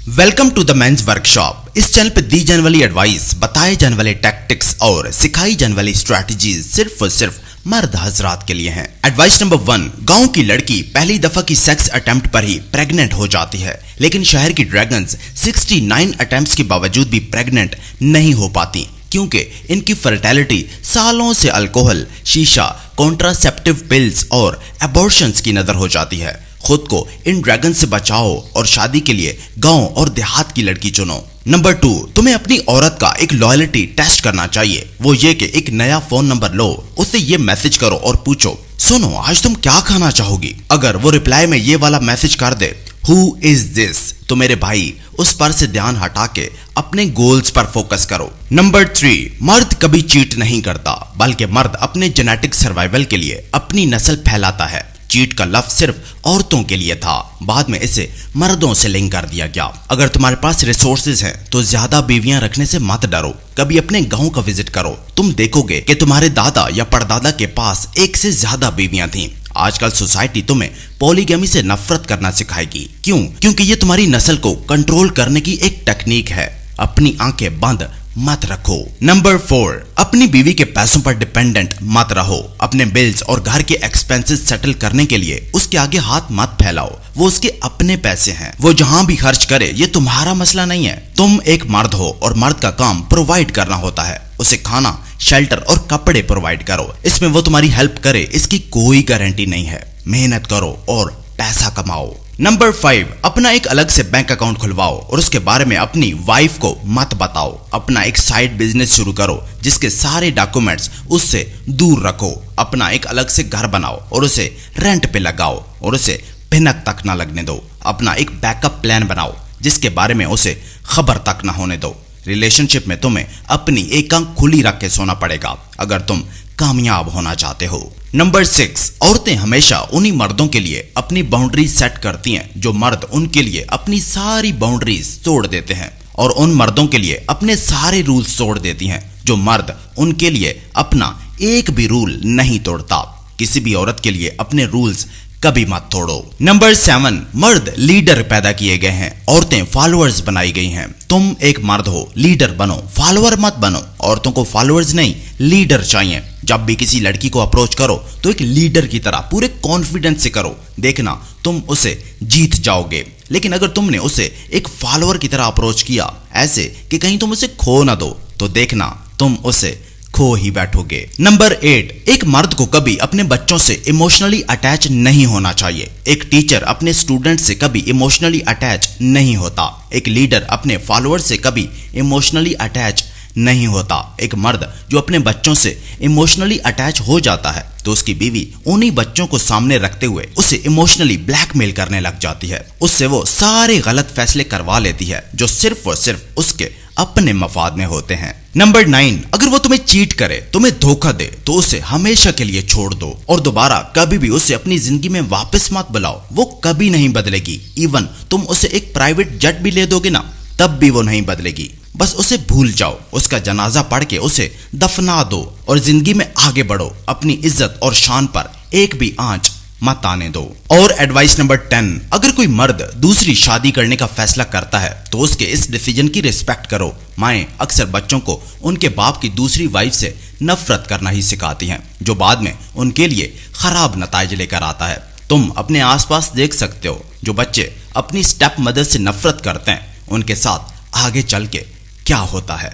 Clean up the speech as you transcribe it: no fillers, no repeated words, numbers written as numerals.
Welcome to the men's workshop. इस channel पे दी जाने वाली एडवाइस, बताए जाने वाले टैक्टिक्स और सिखाई जाने वाली स्ट्रैटेजीज सिर्फ और सिर्फ मर्द हजरात के लिए हैं। एडवाइस नंबर 1, गांव की लड़की पहली दफा की सेक्स अटेम्प्ट पर ही प्रेग्नेंट हो जाती है, लेकिन शहर की ड्रैगन्स 69 अटेम्प्ट्स के बावजूद भी प्रेग्नेंट नहीं हो पाती, क्योंकि इनकी फर्टिलिटी सालों से अल्कोहल, शीशा, कॉन्ट्रासेप्टिव पिल्स और एबॉर्शंस की नजर हो जाती है। खुद को इन ड्रैगन से बचाओ और शादी के लिए गांव और देहात की लड़की चुनो। नंबर 2, तुम्हें अपनी औरत का एक लॉयल्टी टेस्ट करना चाहिए। वो ये कि एक नया फोन नंबर लो, उससे ये मैसेज करो और पूछो, सुनो आज तुम क्या खाना चाहोगी। अगर वो रिप्लाई में ये वाला मैसेज कर दे, हु इज दिस, तो मेरे भाई उस पर से ध्यान हटा के अपने गोल्स पर फोकस करो। नंबर 3, मर्द कभी चीट नहीं करता, बल्कि मर्द अपने जेनेटिक सर्वाइवल के लिए अपनी नस्ल फैलाता है। चीट का लफ्ज सिर्फ औरतों के लिए था, बाद में इसे मर्दों से लिंक कर दिया गया। अगर तुम्हारे पास रिसोर्सेज हैं तो ज्यादा बीवियां रखने से मत डरो। कभी अपने गांव का विजिट करो, तुम देखोगे कि तुम्हारे दादा या परदादा के पास एक से ज्यादा बीवियां थीं। आजकल सोसाइटी तुम्हें पॉलीगैमी से नफरत करना सिखाएगी। क्यों? क्योंकि ये तुम्हारी नस्ल को कंट्रोल करने की एक टेक्निक है। अपनी आंखें बंद मत रखो। नंबर 4, अपनी बीवी के पैसों पर डिपेंडेंट मत रहो। अपने बिल्स और घर के एक्सपेंसेस सेटल करने के लिए उसके आगे हाथ मत फैलाओ। वो उसके अपने पैसे हैं, वो जहां भी खर्च करे ये तुम्हारा मसला नहीं है। तुम एक मर्द हो और मर्द का काम प्रोवाइड करना होता है। उसे खाना, शेल्टर और कपड़े प्रोवाइड करो। इसमें वो तुम्हारी हेल्प करे इसकी कोई गारंटी नहीं है। मेहनत करो और पैसा कमाओ। नंबर 5, अपना एक अलग से बैंक अकाउंट खुलवाओ और उसके बारे में अपनी वाइफ को मत बताओ। अपना एक साइड बिजनेस शुरू करो जिसके सारे डॉक्यूमेंट्स उससे दूर रखो। अपना एक अलग से घर बनाओ और उसे रेंट पे लगाओ और उसे भिनक तक ना लगने दो। अपना एक बैकअप प्लान बनाओ जिसके बारे में उसे खबर तक ना होने दो। रिलेशनशिप में तुम्हें अपनी एक आंख खुली रख के सोना पड़ेगा अगर तुम कामयाब होना चाहते हो। नंबर 6, औरतें हमेशा उन्हीं मर्दों के लिए अपनी बाउंड्रीज सेट करती हैं जो मर्द उनके लिए अपनी सारी बाउंड्रीज तोड़ देते हैं, और उन मर्दों के लिए अपने सारे रूल्स तोड़ देती हैं जो मर्द उनके लिए अपना एक भी रूल नहीं तोड़ता। किसी भी औरत के लिए अपने रूल्स कभी मत तोड़ो। नंबर 7, मर्द लीडर पैदा किए गए हैं, औरतें फॉलोअर्स बनाई गई हैं। तुम एक मर्द हो, लीडर बनो, फॉलोअर मत बनो। औरतों को फॉलोअर्स नहीं, लीडर चाहिए। जब भी किसी लड़की को अप्रोच करो तो एक लीडर की तरह पूरे कॉन्फिडेंस से करो, देखना तुम उसे जीत जाओगे। लेकिन अगर तुमने उसे एक फॉलोअर की तरह अप्रोच किया, ऐसे कि कहीं तुम उसे खो ना दो, तो देखना तुम उसे खो ही बैठोगे। नंबर 8, एक मर्द को कभी अपने बच्चों से इमोशनली अटैच नहीं होना चाहिए। एक टीचर अपने स्टूडेंट से कभी इमोशनली अटैच नहीं होता। एक लीडर अपने फॉलोअर से कभी इमोशनली अटैच नहीं होता। एक मर्द जो अपने बच्चों से इमोशनली अटैच हो जाता है तो उसकी बीवी उन्हीं बच्चों को सामने रखते हुए उसे इमोशनली ब्लैकमेल करने लग जाती है। उससे वो सारे गलत फैसले करवा लेती है जो सिर्फ और सिर्फ उसके अपने मफाद में होते हैं। नंबर 9, अगर वो तुम्हें चीट करे, तुम्हें धोखा दे, तो उसे हमेशा के लिए छोड़ दो और दोबारा कभी भी उसे अपनी जिंदगी में वापस मत बुलाओ। वो कभी नहीं बदलेगी। इवन तुम उसे एक प्राइवेट जेट भी ले दोगे ना, तब भी वो नहीं बदलेगी। बस उसे भूल जाओ, उसका जनाजा पढ़ के उसे दफना दो और जिंदगी में आगे बढ़ो। अपनी इज्जत और शान पर एक भी आंच मत आने दो। और एडवाइस नंबर 10, अगर कोई मर्द दूसरी शादी करने का फैसला करता है तो उसके इस डिसीजन की रिस्पेक्ट करो। माएं अक्सर बच्चों को उनके बाप की दूसरी वाइफ से नफरत करना ही सिखाती हैं, जो बाद में उनके लिए खराब नताइज लेकर आता है। तुम अपने आसपास देख सकते हो, जो बच्चे अपनी स्टेप मदर से नफरत करते हैं उनके साथ आगे चल के क्या होता है।